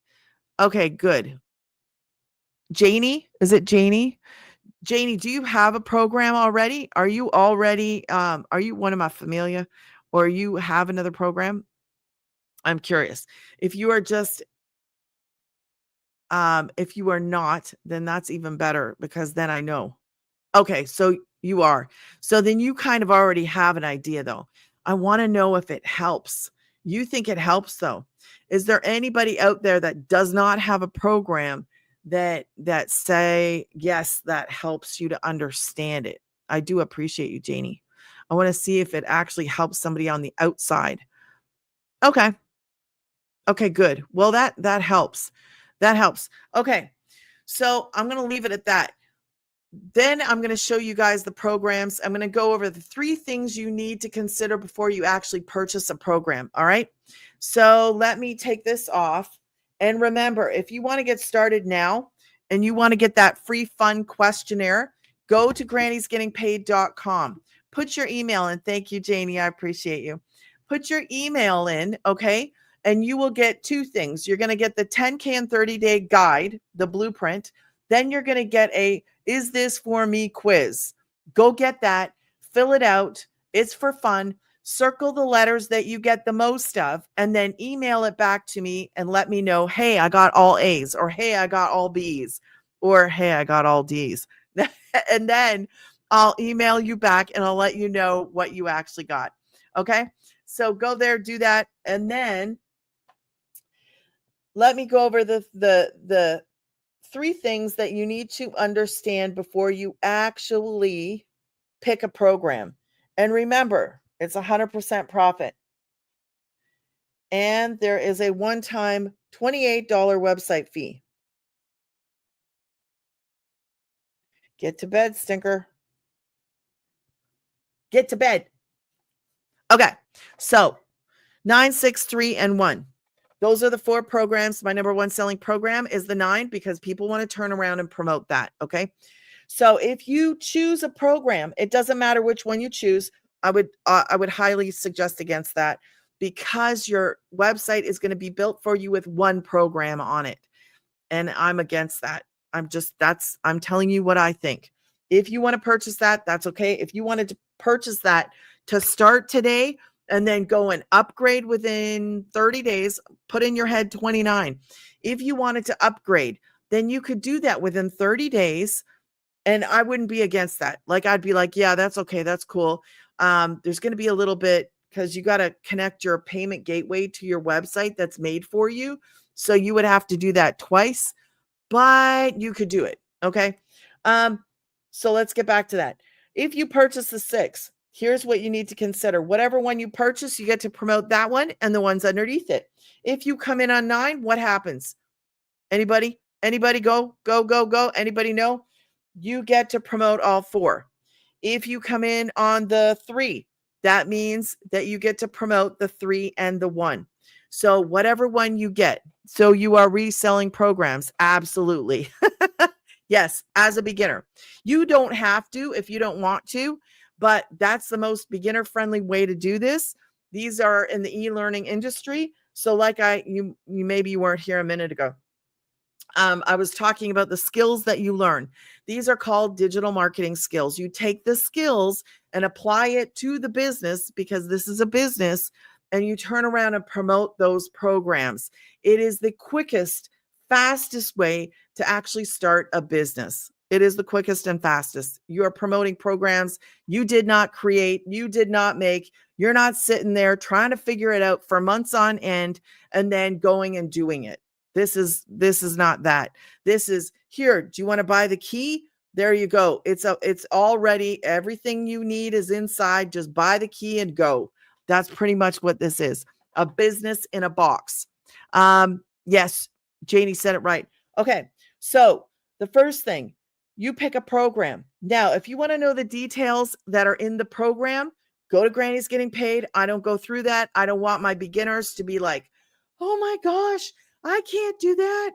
Okay, good. Janie, is it Janie? Janie, do you have a program already? Are you one of my familia, or you have another program? I'm curious. If you are just if you are not, then that's even better, because then I know. Okay, so you are. So then you kind of already have an idea though. I want to know if it helps. You think it helps though. Is there anybody out there that does not have a program that say, yes, that helps you to understand it? I do appreciate you, Janie. I want to see if it actually helps somebody on the outside. Okay. Okay, good. Well, that helps. That helps. Okay. So I'm going to leave it at that. Then I'm going to show you guys the programs. I'm going to go over the 3 things you need to consider before you actually purchase a program. All right. So let me take this off. And remember, if you want to get started now and you want to get that free fun questionnaire, go to grannysgettingpaid.com. Put your email in. Thank you, Janie. I appreciate you. Put your email in. Okay. And you will get 2 things. You're going to get the 10K and 30-day guide, the blueprint. Then you're going to get a "Is This For Me" quiz. Go get that, fill it out. It's for fun. Circle the letters that you get the most of, and then email it back to me and let me know, hey, I got all A's, or hey, I got all B's, or hey, I got all D's. And then I'll email you back and I'll let you know what you actually got. Okay. So go there, do that. And then let me go over the 3 things that you need to understand before you actually pick a program. And remember, it's 100% profit. And there is a one-time $28 website fee. Get to bed, stinker. Get to bed. Okay. So 9, 6, 3, and 1. Those are the 4 programs. My number 1 selling program is the 9, because people want to turn around and promote that. Okay. So if you choose a program, it doesn't matter which one you choose. I would highly suggest against that, because your website is going to be built for you with 1 program on it. And I'm against that. I'm telling you what I think. If you want to purchase that, that's okay. If you wanted to purchase that to start today and then go and upgrade within 30 days, put in your head 29. If you wanted to upgrade, then you could do that within 30 days. And I wouldn't be against that. Like, I'd be like, yeah, that's okay. That's cool. There's going to be a little bit, because you got to connect your payment gateway to your website that's made for you. So you would have to do that twice, but you could do it. Okay. So let's get back to that. If you purchase the 6, here's what you need to consider. Whatever one you purchase, you get to promote that one and the ones underneath it. If you come in on 9, what happens? Anybody go? Anybody know? You get to promote all 4. If you come in on the 3, that means that you get to promote the 3 and the 1. So whatever one you get, So you are reselling programs. Absolutely. Yes, as a beginner. You don't have to if you don't want to, but that's the most beginner friendly way to do this. These are in the e-learning industry. So like you maybe you weren't here a minute ago. I was talking about the skills that you learn. These are called digital marketing skills. You take the skills and apply it to the business because this is a business, and you turn around and promote those programs. It is the quickest, fastest way to actually start a business. It is the quickest and fastest. You are promoting programs you did not create, you did not make. You're not sitting there trying to figure it out for months on end and then going and doing it. This is not that. This is here. Do you want to buy the key? There you go. It's already everything you need is inside. Just buy the key and go. That's pretty much what this is. A business in a box. Yes, Janie said it right. Okay. So the first thing, you pick a program. Now, if you want to know the details that are in the program, go to Granny's Getting Paid. I don't go through that. I don't want my beginners to be like, oh my gosh, I can't do that.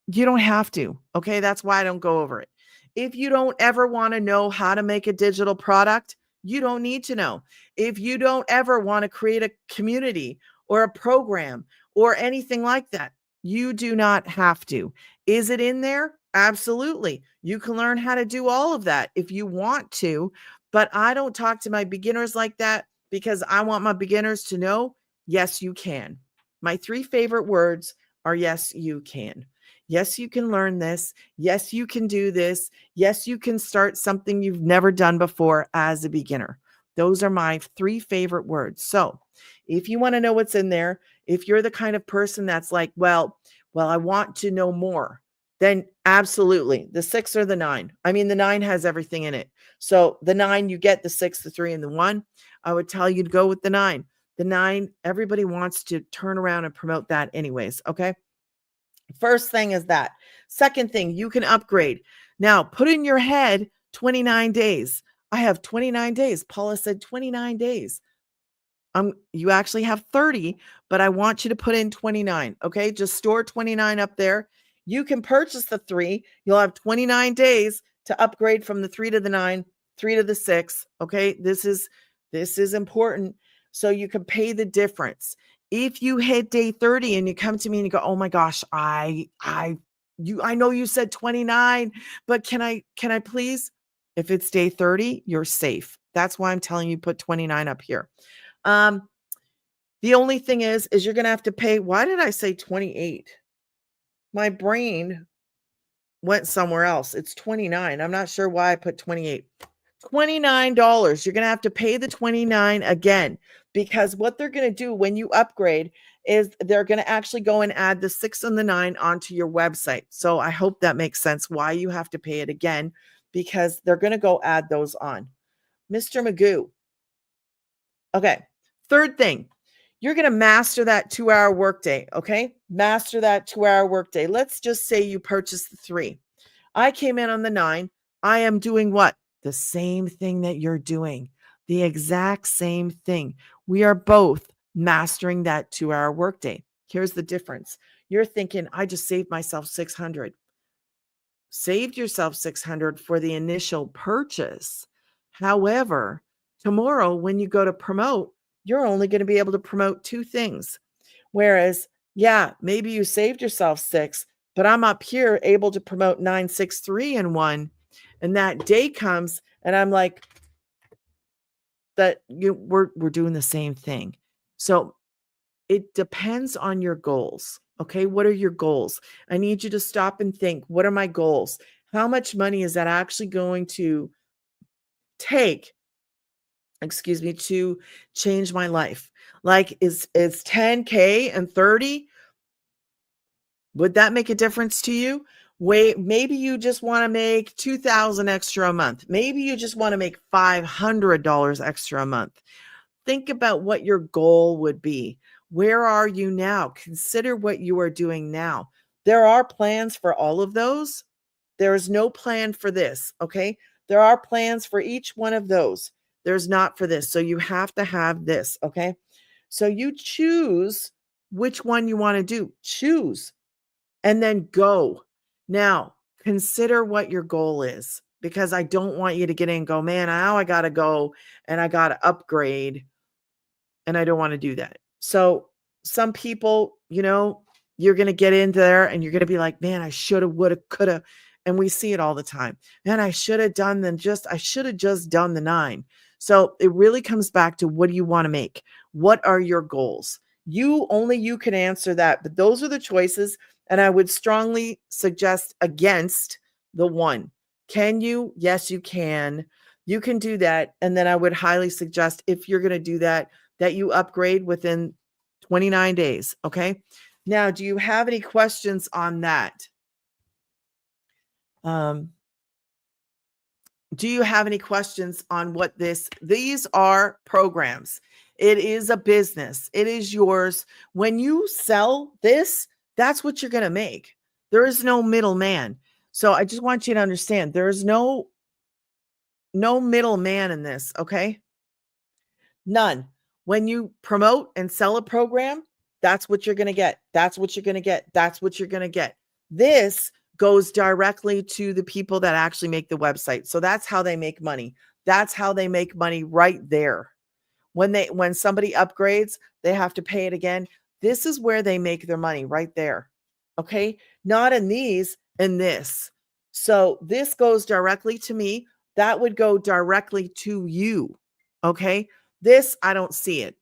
You don't have to. Okay. That's why I don't go over it. If you don't ever want to know how to make a digital product, you don't need to know. If you don't ever want to create a community or a program or anything like that, you do not have to. Is it in there? Absolutely. You can learn how to do all of that if you want to. But I don't talk to my beginners like that because I want my beginners to know, yes, you can. My three favorite words are yes, you can. Yes, you can learn this. Yes, you can do this. Yes, you can start something you've never done before as a beginner. Those are my three favorite words. So, if you want to know what's in there, if you're the kind of person that's like, well, I want to know more, then absolutely the 6 or the 9. I mean, the 9 has everything in it. So, the 9, you get the 6, the 3, and the 1. I would tell you to go with the 9. The 9, everybody wants to turn around and promote that anyways. Okay. First thing is that. Second thing, you can upgrade. Now, put in your head 29 days. I have 29 days. Paula said 29 days. You actually have 30, but I want you to put in 29. Okay. Just store 29 up there. You can purchase the 3. You'll have 29 days to upgrade from the 3 to the 9, 3 to the 6. Okay. This is important. So you can pay the difference. If you hit day 30 and you come to me and you go, oh my gosh, I know you said 29, but can I please? If it's day 30, you're safe. That's why I'm telling you put 29 up here. The only thing is you're going to have to pay. Why did I say 28? My brain went somewhere else. It's 29. I'm not sure why I put 28. $29. You're going to have to pay the 29 again, because what they're going to do when you upgrade is they're going to actually go and add the 6 and the 9 onto your website. So I hope that makes sense why you have to pay it again, because they're going to go add those on. Mr. Magoo. Okay. Third thing, you're going to master that 2-hour workday. Okay. Master that 2-hour workday. Let's just say you purchased the 3. I came in on the 9. I am doing what? The same thing that you're doing. The exact same thing. We are both mastering that 2-hour workday. Here's the difference. You're thinking, I just saved myself 600. Saved yourself 600 for the initial purchase. However, tomorrow when you go to promote, you're only going to be able to promote 2 things. Whereas, yeah, maybe you saved yourself 6, but I'm up here able to promote 9, 6, 3 in 1. And that day comes and I'm like, we're doing the same thing. So it depends on your goals. Okay. What are your goals? I need you to stop and think, what are my goals? How much money is that actually going to take, to change my life? Like is 10K and 30? Would that make a difference to you? Wait, maybe you just want to make 2,000 extra a month. Maybe you just want to make $500 extra a month. Think about what your goal would be. Where are you now? Consider what you are doing now. There are plans for all of those. There is no plan for this, okay? There are plans for each one of those. There's not for this. So you have to have this, okay? So you choose which one you want to do. Choose and then go. Now, consider what your goal is because I don't want you to get in and go, man, now I got to go and I got to upgrade and I don't want to do that. So some people, you're going to get in there and you're going to be like, man, I should have, would have, could have. And we see it all the time. Man, I should have I should have just done the 9. So it really comes back to, what do you want to make? What are your goals? Only you can answer that, but those are the choices. And I would strongly suggest against the 1. Can you? Yes, you can. You can do that. And then I would highly suggest, if you're going to do that you upgrade within 29 days. Okay. Now, do you have any questions on that? Do you have any questions on what these are programs? It is a business. It is yours. When you sell this, that's what you're going to make. There is no middleman. So I just want you to understand, there is no middleman in this. Okay. None. When you promote and sell a program, that's what you're going to get. That's what you're going to get. That's what you're going to get. This goes directly to the people that actually make the website. So that's how they make money. That's how they make money right there. When somebody upgrades, they have to pay it again. This is where they make their money right there. Okay? Not in these, in this. So this goes directly to me. That would go directly to you. Okay? This, I don't see it.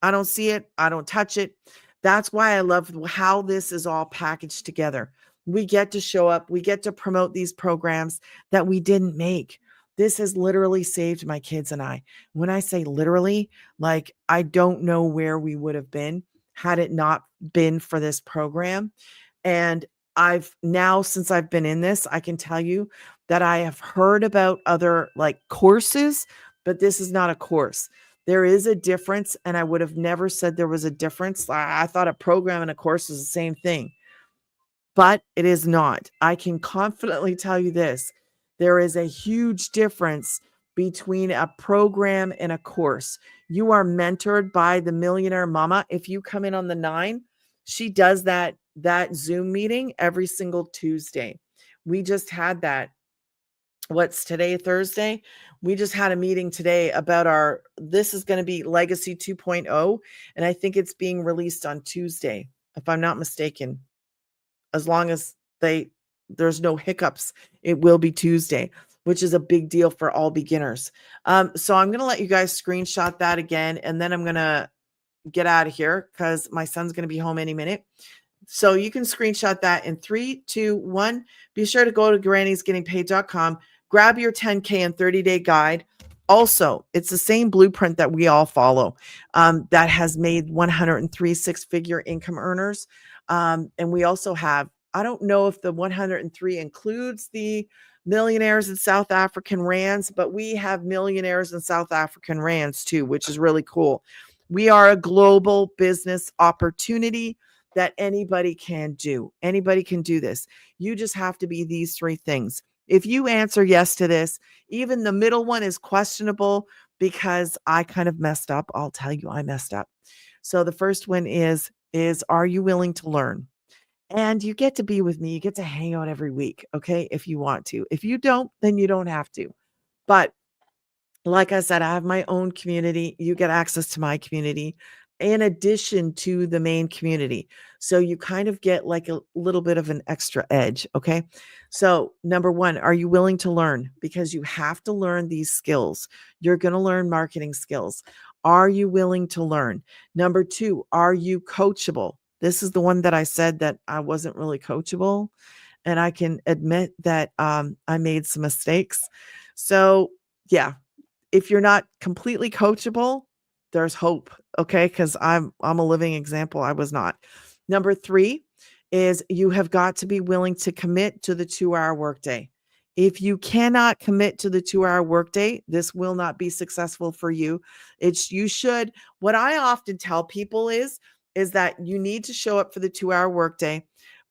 I don't see it. I don't touch it. That's why I love how this is all packaged together. We get to show up. We get to promote these programs that we didn't make. This has literally saved my kids and I. When I say literally, like, I don't know where we would have been had it not been for this program. And since I've been in this, I can tell you that I have heard about other like courses, but this is not a course. There is a difference, and I would have never said there was a difference. I thought a program and a course was the same thing, but it is not. I can confidently tell you this. There is a huge difference between a program and a course. You are mentored by the Millionaire Mama. If you come in on the 9, she does that Zoom meeting every single Tuesday. We just had that. What's today, Thursday? We just had a meeting today about this is going to be Legacy 2.0, and I think it's being released on Tuesday, if I'm not mistaken. As long as there's no hiccups, it will be Tuesday, which is a big deal for all beginners. So I'm going to let you guys screenshot that again, and then I'm going to get out of here because my son's going to be home any minute. So you can screenshot that in 3, 2, 1. Be sure to go to granny'sgettingpaid.com. Grab your 10K and 30-day guide. Also, it's the same blueprint that we all follow that has made 103 six-figure income earners. And we also have, I don't know if the 103 includes the millionaires in South African rands, but we have millionaires in South African rands too, which is really cool. We are a global business opportunity that anybody can do. Anybody can do this. You just have to be these 3 things. If you answer yes to this, even the middle one is questionable because I kind of messed up. I'll tell you, I messed up. So the first one is are you willing to learn? And you get to be with me. You get to hang out every week, okay, if you want to. If you don't, then you don't have to. But like I said, I have my own community. You get access to my community in addition to the main community. So you kind of get like a little bit of an extra edge. Okay. So number 1, are you willing to learn? Because you have to learn these skills. You're going to learn marketing skills. Are you willing to learn? Number 2, are you coachable? This is the one that I said that I wasn't really coachable. And I can admit that I made some mistakes. So yeah, if you're not completely coachable, there's hope. Okay. Cause I'm a living example. I was not. Number 3 is you have got to be willing to commit to the 2-hour workday. If you cannot commit to the 2-hour workday, this will not be successful for you. What I often tell people is that you need to show up for the 2-hour workday,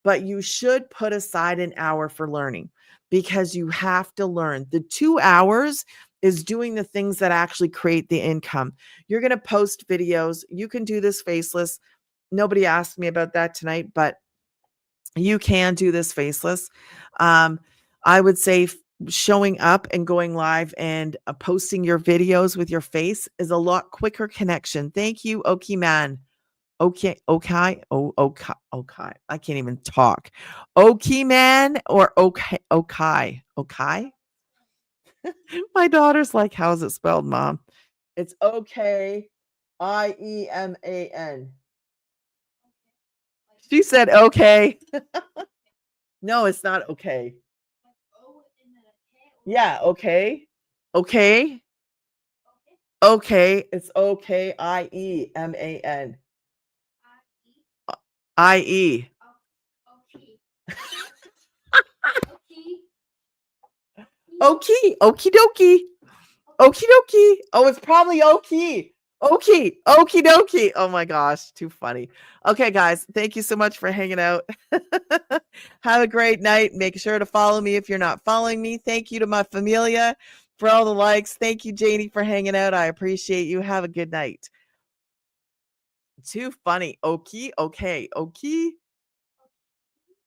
but you should put aside an hour for learning because you have to learn. The 2 hours is doing the things that actually create the income. You're going to post videos. You can do this faceless. nobody asked me about that tonight, but you can do this faceless. Um, I would say showing up and going live and posting your videos with your face is a lot quicker connection. Thank you, Oki Man. Okay, okay, okay, okay. I can't even talk. Oki Man or okay, okay, okay. My daughter's like, how's it spelled, Mom? It's okay, Ieman. She said okay. No, it's not okay. Yeah, okay. Okay. Okay. It's okay. Ieman. IE. Okay. Okie dokie. Okie dokie. Oh, it's probably Okie. Okie. Okie dokie. Oh my gosh. Too funny. Okay, guys. Thank you so much for hanging out. Have a great night. Make sure to follow me if you're not following me. Thank you to my familia for all the likes. Thank you, Janie, for hanging out. I appreciate you. Have a good night. Too funny. Okie. Okay. Okie.